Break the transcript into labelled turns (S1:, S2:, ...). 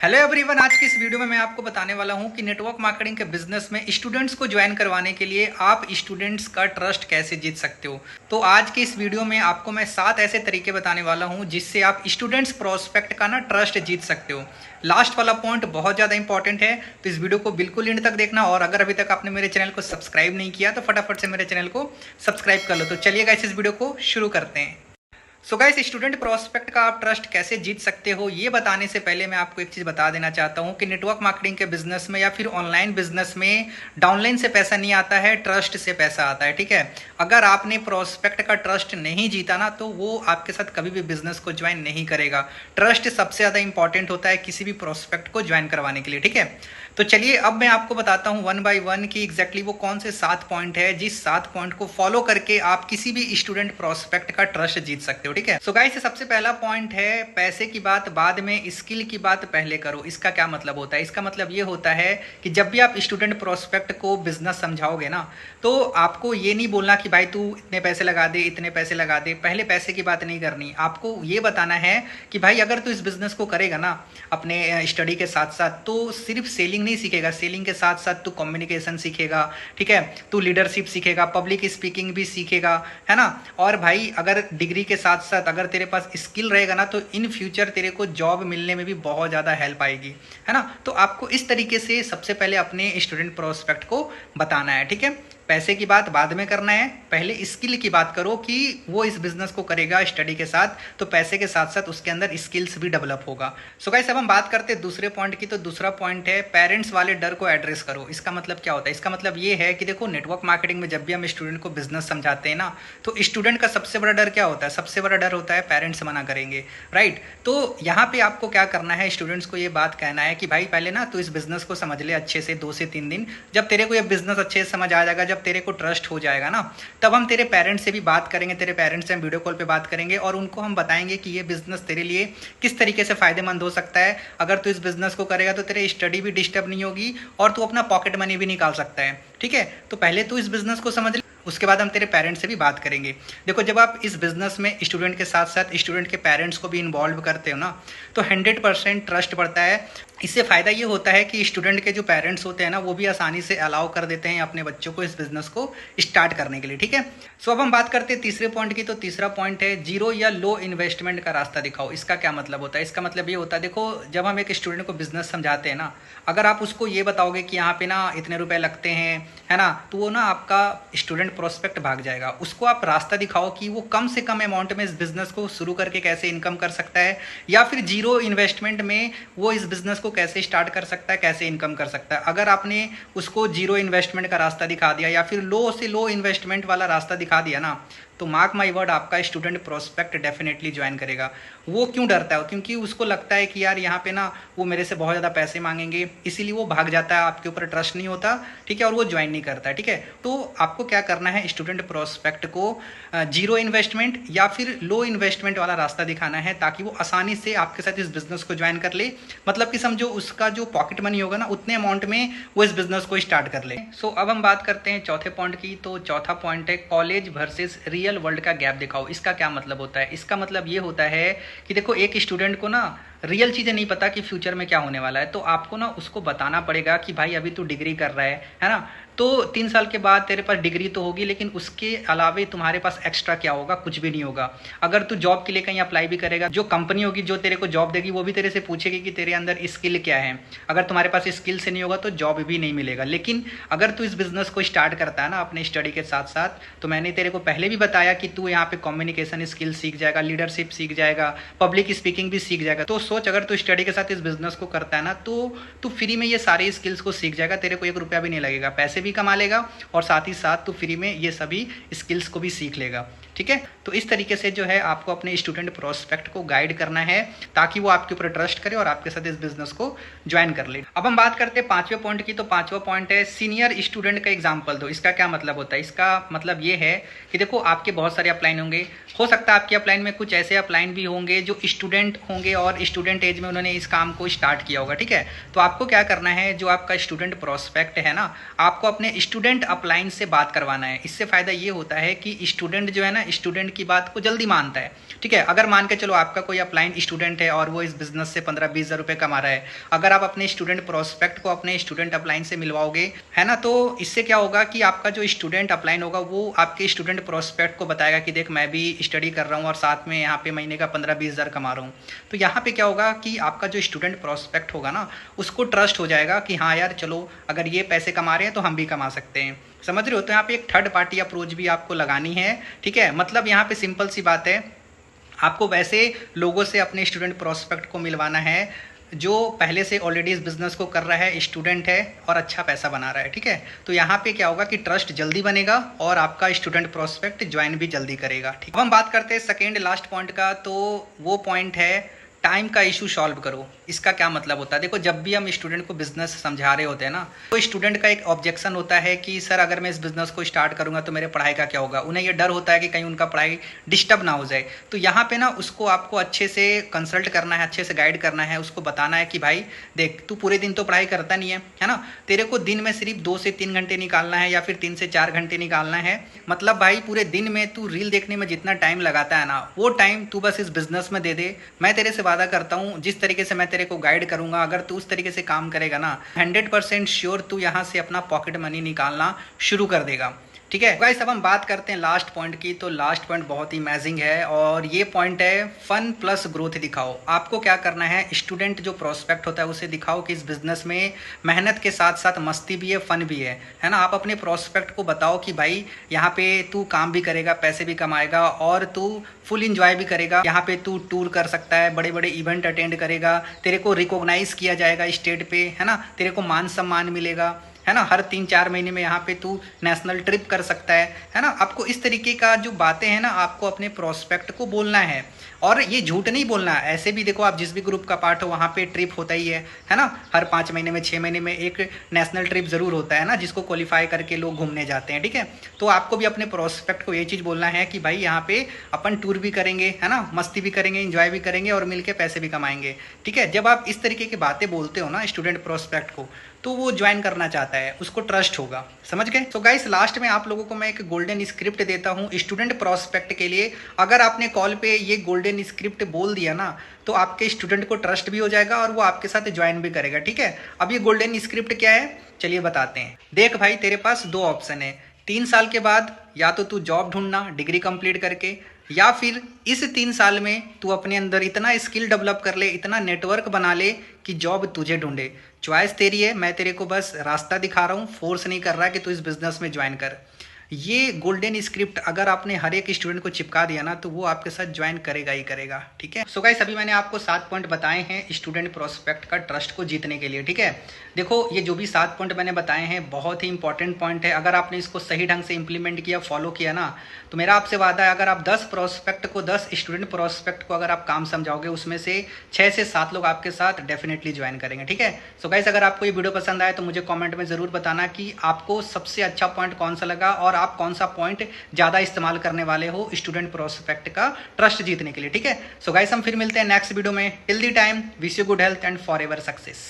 S1: Hello everyone, आज की इस वीडियो में मैं आपको बताने वाला हूं कि नेटवर्क मार्केटिंग के बिजनेस में स्टूडेंट्स को ज्वाइन करवाने के लिए आप स्टूडेंट्स का ट्रस्ट कैसे जीत सकते हो। तो आज की इस वीडियो में आपको मैं 7 ऐसे तरीके बताने वाला हूं जिससे आप स्टूडेंट्स प्रोस्पेक्ट का ट्रस्ट जीत सकते हो। लास्ट वाला पॉइंट बहुत ज़्यादा इंपॉर्टेंट है, तो इस वीडियो को बिल्कुल एंड तक देखना। और अगर अभी तक आपने मेरे चैनल को सब्सक्राइब नहीं किया तो फटाफट से मेरे चैनल को सब्सक्राइब कर लो। तो चलिए गाइस, इस वीडियो को शुरू करते हैं। सो गाइस, स्टूडेंट प्रोस्पेक्ट का आप ट्रस्ट कैसे जीत सकते हो, ये बताने से पहले मैं आपको एक चीज़ बता देना चाहता हूँ कि नेटवर्क मार्केटिंग के बिजनेस में या फिर ऑनलाइन बिजनेस में डाउनलाइन से पैसा नहीं आता है, ट्रस्ट से पैसा आता है। ठीक है, अगर आपने प्रोस्पेक्ट का ट्रस्ट नहीं जीता ना, तो वो आपके साथ कभी भी बिजनेस को ज्वाइन नहीं करेगा। ट्रस्ट सबसे ज़्यादा इंपॉर्टेंट होता है किसी भी प्रोस्पेक्ट को ज्वाइन करवाने के लिए। ठीक है, तो चलिए अब मैं आपको बताता हूँ 1 बाय 1 कि एग्जैक्टली वो कौन से 7 पॉइंट है जिस 7 पॉइंट को फॉलो करके आप किसी भी स्टूडेंट प्रोस्पेक्ट का ट्रस्ट जीत सकते हो। ठीक है, सो गाइस, सबसे पहला पॉइंट है पैसे की बात बाद में, स्किल की बात पहले करो। इसका क्या मतलब होता है? इसका मतलब ये होता है कि जब भी आप स्टूडेंट प्रोस्पेक्ट को बिजनेस समझाओगे ना, तो आपको ये नहीं बोलना कि भाई तू इतने पैसे लगा दे, इतने पैसे लगा दे। पहले पैसे की बात नहीं करनी, आपको ये बताना है कि भाई अगर तू इस बिजनेस को करेगा ना अपने स्टडी के साथ साथ, तो सिर्फ सेलिंग नहीं सीखेगा, सेलिंग के साथ साथ तू कम्युनिकेशन सीखेगा। ठीक है, तू लीडरशिप सीखेगा, पब्लिक स्पीकिंग भी सीखेगा, है ना। और भाई अगर डिग्री के साथ साथ अगर तेरे पास स्किल रहेगा ना, तो इन फ्यूचर तेरे को जॉब मिलने में भी बहुत ज़्यादा हेल्प आएगी, है ना। तो आपको इस तरीके से सबसे पहले अपने स्टूडेंट प्रोस्पेक्ट को बताना है। ठीक है, पैसे की बात बाद में करना है, पहले स्किल की बात करो कि वो इस बिजनेस को करेगा स्टडी के साथ, तो पैसे के साथ साथ उसके अंदर स्किल्स भी डेवलप होगा। सो गाइस, अब हम बात करते हैं दूसरे पॉइंट की। तो दूसरा पॉइंट है पेरेंट्स वाले डर को एड्रेस करो। इसका मतलब क्या होता है? इसका मतलब ये है कि देखो, नेटवर्क मार्केटिंग में जब भी हम स्टूडेंट को बिजनेस समझाते हैं ना, तो स्टूडेंट का सबसे बड़ा डर क्या होता है? सबसे बड़ा डर होता है पेरेंट्स मना करेंगे, राइट। तो यहाँ पे आपको क्या करना है, स्टूडेंट्स को ये बात कहना है कि भाई पहले ना तू इस बिजनेस को समझ ले अच्छे से 2 से 3 दिन। जब तेरे को ये बिजनेस अच्छे से समझ आ जाएगा, जब तेरे को ट्रस्ट हो जाएगा ना, तब हम तेरे पेरेंट्स से भी बात करेंगे, तेरे पेरेंट्स से हम वीडियो कॉल पे बात करेंगे और उनको हम बताएंगे कि ये बिजनेस तेरे लिए किस तरीके से फायदेमंद हो सकता है। अगर तू इस बिजनेस को करेगा तो तेरे स्टडी भी डिस्टर्ब नहीं होगी और तू अपना पॉकेट मनी भी निकाल सकता है। ठीक है, तो पहले तू इस बिजनेस को समझ ले, उसके बाद हम तेरे पेरेंट्स से भी बात करेंगे। देखो, जब आप इस बिजनेस में स्टूडेंट के साथ साथ स्टूडेंट के पेरेंट्स को भी इन्वॉल्व करते हो ना, तो 100% ट्रस्ट बढ़ता है। इससे फ़ायदा ये होता है कि स्टूडेंट के जो पेरेंट्स होते हैं ना, वो भी आसानी से अलाउ कर देते हैं अपने बच्चों को इस बिजनेस को स्टार्ट करने के लिए। ठीक है, सो अब हम बात करते हैं तीसरे पॉइंट की। तो तीसरा पॉइंट है जीरो या लो इन्वेस्टमेंट का रास्ता दिखाओ। इसका क्या मतलब होता है? इसका मतलब ये होता है, देखो जब हम एक स्टूडेंट को बिजनेस समझाते हैं ना, अगर आप उसको ये बताओगे कि यहाँ पे ना इतने रुपए लगते हैं, है ना, तो वो ना आपका स्टूडेंट प्रोस्पेक्ट भाग जाएगा। उसको आप रास्ता दिखाओ कि वो कम से कम अमाउंट में इस बिजनेस को शुरू करके कैसे इनकम कर सकता है, या फिर जीरो इन्वेस्टमेंट में वो इस बिजनेस को कैसे स्टार्ट कर सकता है, कैसे इनकम कर सकता है। अगर आपने उसको जीरो इन्वेस्टमेंट का रास्ता दिखा दिया या फिर लो से लो इन्वेस्टमेंट वाला रास्ता दिखा दिया ना, तो मार्क माई वर्ड, आपका स्टूडेंट प्रोस्पेक्ट डेफिनेटली ज्वाइन करेगा। वो क्यों डरता है? क्योंकि उसको लगता है कि यार यहाँ पे ना वो मेरे से बहुत ज़्यादा पैसे मांगेंगे, इसीलिए वो भाग जाता है, आपके ऊपर ट्रस्ट नहीं होता। ठीक है, और वो ज्वाइन नहीं करता है। ठीक है, तो आपको क्या करना है, स्टूडेंट प्रोस्पेक्ट को जीरो इन्वेस्टमेंट या फिर लो इन्वेस्टमेंट वाला रास्ता दिखाना है, ताकि वो आसानी से आपके साथ इस बिजनेस को ज्वाइन कर ले। मतलब कि समझो उसका जो पॉकेट मनी होगा ना, उतने अमाउंट में वो इस बिजनेस को स्टार्ट कर ले। सो अब हम बात करते हैं चौथे पॉइंट की। तो चौथा पॉइंट है कॉलेज वर्सेस रियल वर्ल्ड का गैप दिखाओ। इसका क्या मतलब होता है? इसका मतलब ये होता है कि देखो, एक स्टूडेंट को ना रियल चीज़ें नहीं पता कि फ्यूचर में क्या होने वाला है, तो आपको ना उसको बताना पड़ेगा कि भाई अभी तू डिग्री कर रहा है ना, तो 3 साल के बाद तेरे पास डिग्री तो होगी, लेकिन उसके अलावे तुम्हारे पास एक्स्ट्रा क्या होगा? कुछ भी नहीं होगा। अगर तू जॉब के लिए कहीं अप्लाई भी करेगा, जो कंपनी होगी जो तेरे को जॉब देगी, वो भी तेरे से पूछेगी कि तेरे अंदर स्किल क्या है। अगर तुम्हारे पास स्किल से नहीं होगा तो जॉब भी नहीं मिलेगा। लेकिन अगर तू इस बिजनेस को स्टार्ट करता है ना अपने स्टडी के साथ साथ, तो मैंने तेरे को पहले भी बताया कि तू यहाँ पे कम्युनिकेशन स्किल सीख जाएगा, लीडरशिप सीख जाएगा, पब्लिक स्पीकिंग भी सीख जाएगा। तो सोच, अगर तू स्टडी के साथ इस बिजनेस को करता है ना, तो तू फ्री में ये सारे स्किल्स को सीख जाएगा, तेरे को 1 रुपया भी नहीं लगेगा, पैसे भी कमा लेगा और साथ ही साथ तू फ्री में ये सभी स्किल्स को भी सीख लेगा। ठीक है, तो इस तरीके से जो है आपको अपने स्टूडेंट प्रोस्पेक्ट को गाइड करना है, ताकि वो आपके ऊपर ट्रस्ट करे और आपके साथ इस बिजनेस को ज्वाइन कर ले। अब हम बात करते हैं 5वें पॉइंट की। तो 5वां पॉइंट है सीनियर स्टूडेंट का एग्जाम्पल दो। इसका क्या मतलब होता है? इसका मतलब ये है कि देखो, आपके बहुत सारे अपलाइन होंगे, हो सकता है आपके अपलाइन में कुछ ऐसे अपलाइन भी होंगे जो स्टूडेंट होंगे और स्टूडेंट एज में उन्होंने इस काम को स्टार्ट किया होगा। ठीक है, तो आपको क्या करना है, जो आपका स्टूडेंट प्रोस्पेक्ट है ना, आपको अपने स्टूडेंट अपलाइन से बात करवाना है। इससे फायदा ये होता है कि स्टूडेंट जो है ना स्टूडेंट की बात को जल्दी मानता है। ठीक है, अगर मान के चलो आपका कोई अपलाइन स्टूडेंट है और वो इस बिजनेस से 15-20 हज़ार रुपये कमा रहा है, अगर आप अपने स्टूडेंट प्रोस्पेक्ट को अपने स्टूडेंट अपलाइन से मिलवाओगे, है ना, तो इससे क्या होगा कि आपका जो स्टूडेंट अपलाइन होगा वो आपके स्टूडेंट प्रोस्पेक्ट को बताएगा कि देख मैं भी स्टडी कर रहा हूँ और साथ में यहाँ पे महीने का 15-20 हज़ार कमा रहा हूँ। तो यहाँ पे क्या होगा कि आपका जो स्टूडेंट प्रोस्पेक्ट होगा ना, उसको ट्रस्ट हो जाएगा कि हाँ यार चलो अगर ये पैसे कमा रहे हैं तो हम भी कमा सकते हैं। समझ रहे हो? तो यहाँ पे एक थर्ड पार्टी अप्रोच भी आपको लगानी है। ठीक है, मतलब यहाँ पे सिंपल सी बात है, आपको वैसे लोगों से अपने स्टूडेंट प्रोस्पेक्ट को मिलवाना है जो पहले से ऑलरेडी इस बिज़नेस को कर रहा है, स्टूडेंट है और अच्छा पैसा बना रहा है। ठीक है, तो यहाँ पे क्या होगा कि ट्रस्ट जल्दी बनेगा और आपका स्टूडेंट प्रोस्पेक्ट ज्वाइन भी जल्दी करेगा। ठीक, अब हम बात करते हैं सेकेंड लास्ट पॉइंट का। तो वो पॉइंट है टाइम का इशू सॉल्व करो। इसका क्या मतलब होता है? देखो, जब भी हम स्टूडेंट को बिजनेस समझा रहे होते हैं ना, तो स्टूडेंट का एक ऑब्जेक्शन होता है कि सर अगर मैं इस बिजनेस को स्टार्ट करूंगा तो मेरे पढ़ाई का क्या होगा। उन्हें ये डर होता है कि कहीं उनका पढ़ाई डिस्टर्ब ना हो जाए। तो यहाँ पे ना उसको आपको अच्छे से कंसल्ट करना है, अच्छे से गाइड करना है, उसको बताना है कि भाई देख तू पूरे दिन तो पढ़ाई करता नहीं है ना, तेरे को दिन में सिर्फ 2 से 3 घंटे निकालना है या फिर 3 से 4 घंटे निकालना है। मतलब भाई पूरे दिन में तू रील देखने में जितना टाइम लगाता है ना, वो टाइम तू बस इस बिजनेस में दे दे। मैं तेरे से वादा करता हूँ जिस तरीके से मैं तेरे को गाइड करूंगा, अगर तू उस तरीके से काम करेगा ना, 100% श्योर तू यहाँ से अपना पॉकेट मनी निकालना शुरू कर देगा। ठीक है गाइस, अब हम बात करते हैं लास्ट पॉइंट की। तो लास्ट पॉइंट बहुत ही अमेजिंग है और ये पॉइंट है फन प्लस ग्रोथ दिखाओ। आपको क्या करना है, स्टूडेंट जो प्रोस्पेक्ट होता है उसे दिखाओ कि इस बिजनेस में मेहनत के साथ साथ मस्ती भी है, फन भी है ना। आप अपने प्रोस्पेक्ट को बताओ कि भाई यहाँ पे तू काम भी करेगा, पैसे भी कमाएगा और तू फुल इंजॉय भी करेगा। यहाँ पे तू टूर कर सकता है, बड़े बड़े इवेंट अटेंड करेगा, तेरे को रिकॉग्नाइज किया जाएगा स्टेट पे, है ना, तेरे को मान सम्मान मिलेगा, है ना। हर 3-4 महीने में यहाँ पे तू नेशनल ट्रिप कर सकता है ना। आपको इस तरीके का जो बातें हैं ना, आपको अपने प्रोस्पेक्ट को बोलना है और ये झूठ नहीं बोलना। ऐसे भी देखो, आप जिस भी ग्रुप का पार्ट हो वहाँ पे ट्रिप होता ही है ना। हर 5 महीने में 6 महीने में एक नेशनल ट्रिप जरूर होता है ना, जिसको क्वालिफाई करके लोग घूमने जाते हैं। ठीक है, तो आपको भी अपने प्रोस्पेक्ट को ये चीज़ बोलना है कि भाई यहाँ पे अपन टूर भी करेंगे, है ना, मस्ती भी करेंगे, इंजॉय भी करेंगे और मिलके पैसे भी कमाएंगे। ठीक है, जब आप इस तरीके की बातें बोलते हो ना स्टूडेंट प्रोस्पेक्ट को, तो वो ज्वाइन करना चाहता है, उसको ट्रस्ट होगा। समझ गए? तो गाइस, लास्ट में आप लोगों को मैं एक गोल्डन स्क्रिप्ट देता हूँ स्टूडेंट प्रोस्पेक्ट के लिए। अगर आपने कॉल पे ये गोल्डन स्क्रिप्ट बोल दिया ना, तो आपके स्टूडेंट को ट्रस्ट भी हो जाएगा और वो आपके साथ ज्वाइन भी करेगा। ठीक है, अब ये गोल्डन स्क्रिप्ट क्या है, चलिए बताते हैं। देख भाई, तेरे पास 2 ऑप्शन है। 3 साल के बाद या तो तू जॉब ढूंढना डिग्री कंप्लीट करके, या फिर इस 3 साल में तू अपने अंदर इतना स्किल डेवलप कर ले, इतना नेटवर्क बना ले कि जॉब तुझे ढूंढे। चॉइस तेरी है, मैं तेरे को बस रास्ता दिखा रहा हूँ, फोर्स नहीं कर रहा कि तू इस बिजनेस में ज्वाइन कर। ये गोल्डन स्क्रिप्ट अगर आपने हर एक स्टूडेंट को चिपका दिया ना, तो वो आपके साथ ज्वाइन करेगा ही करेगा। ठीक है, सो गाइस, अभी मैंने आपको 7 पॉइंट बताए हैं स्टूडेंट प्रोस्पेक्ट का ट्रस्ट को जीतने के लिए। ठीक है, देखो ये जो भी 7 पॉइंट मैंने बताए हैं बहुत ही इंपॉर्टेंट पॉइंट है। अगर आपने इसको सही ढंग से इंप्लीमेंट किया, फॉलो किया ना, तो मेरा आपसे वादा है, अगर आप 10 प्रोस्पेक्ट को 10 स्टूडेंट प्रोस्पेक्ट को अगर आप काम समझाओगे, उसमें से 6 से 7 लोग आपके साथ डेफिनेटली ज्वाइन करेंगे। ठीक है, सो गाइस, अगर आपको ये वीडियो पसंद आए तो मुझे कमेंट में ज़रूर बताना कि आपको सबसे अच्छा पॉइंट कौन सा लगा और आप कौन सा पॉइंट ज़्यादा इस्तेमाल करने वाले हो स्टूडेंट प्रोस्पेक्ट का ट्रस्ट जीतने के लिए। ठीक है, सो गाइस, हम फिर मिलते हैं नेक्स्ट वीडियो में। Till the time, wish you good health and for ever success.